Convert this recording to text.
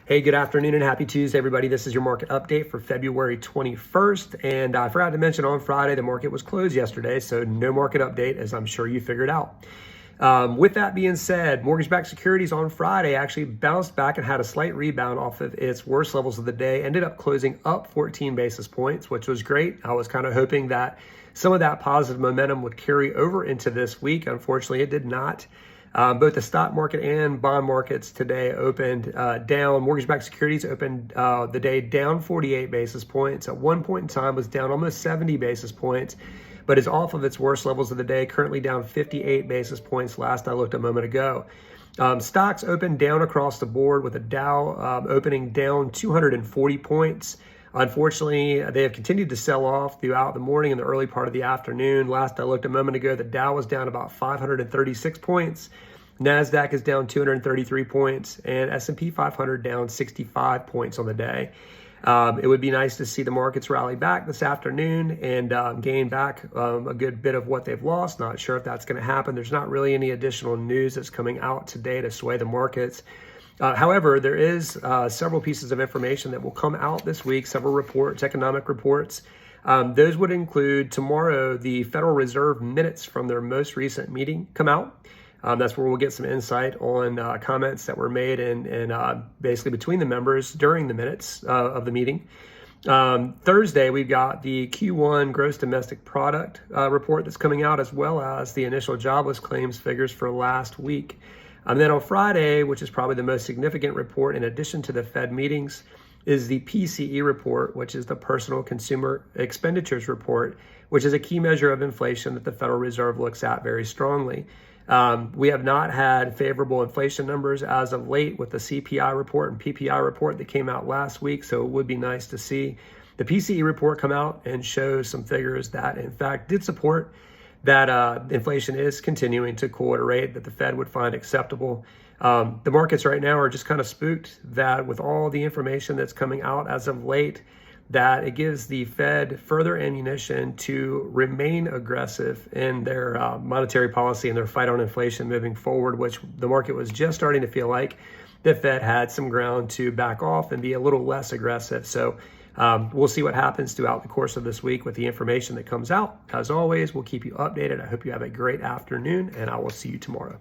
Hey, good afternoon and happy Tuesday, everybody. This is your market update for February 21st. And I forgot to mention on Friday, the market was closed yesterday, so no market update, as I'm sure you figured out. With that being said, mortgage-backed securities on Friday actually bounced back and had a slight rebound off of its worst levels of the day, ended up closing up 14 basis points, which was great. I was kind of hoping that some of that positive momentum would carry over into this week. Unfortunately, it did not. Both the stock market and bond markets today opened down. Mortgage-backed securities opened the day down 48 basis points. At one point in time was down almost 70 basis points, but is off of its worst levels of the day, currently down 58 basis points last I looked a moment ago. Stocks opened down across the board with the Dow opening down 240 points. Unfortunately, they have continued to sell off throughout the morning and the early part of the afternoon. Last I looked a moment ago, the Dow was down about 536 points. NASDAQ is down 233 points, and S&P 500 down 65 points on the day. It would be nice to see the markets rally back this afternoon and gain back a good bit of what they've lost. Not sure if that's going to happen. There's not really any additional news that's coming out today to sway the markets. However, there is several pieces of information that will come out this week, several reports, economic reports. Those would include tomorrow, the Federal Reserve minutes from their most recent meeting come out. That's where we'll get some insight on comments that were made and basically between the members during the minutes of the meeting. Thursday, we've got the Q1 gross domestic product report that's coming out, as well as the initial jobless claims figures for last week. And then on Friday, which is probably the most significant report in addition to the Fed meetings, is the PCE report, which is the Personal Consumer Expenditures report, which is a key measure of inflation that the Federal Reserve looks at very strongly. We have not had favorable inflation numbers as of late with the CPI report and PPI report that came out last week, so it would be nice to see the PCE report come out and show some figures that, in fact, did support that inflation is continuing to cool at a rate that the Fed would find acceptable. The markets right now are just kind of spooked that with all the information that's coming out as of late, that it gives the Fed further ammunition to remain aggressive in their monetary policy and their fight on inflation moving forward, which the market was just starting to feel like the Fed had some ground to back off and be a little less aggressive. So we'll see what happens throughout the course of this week with the information that comes out. As always, we'll keep you updated. I hope you have a great afternoon, and I will see you tomorrow.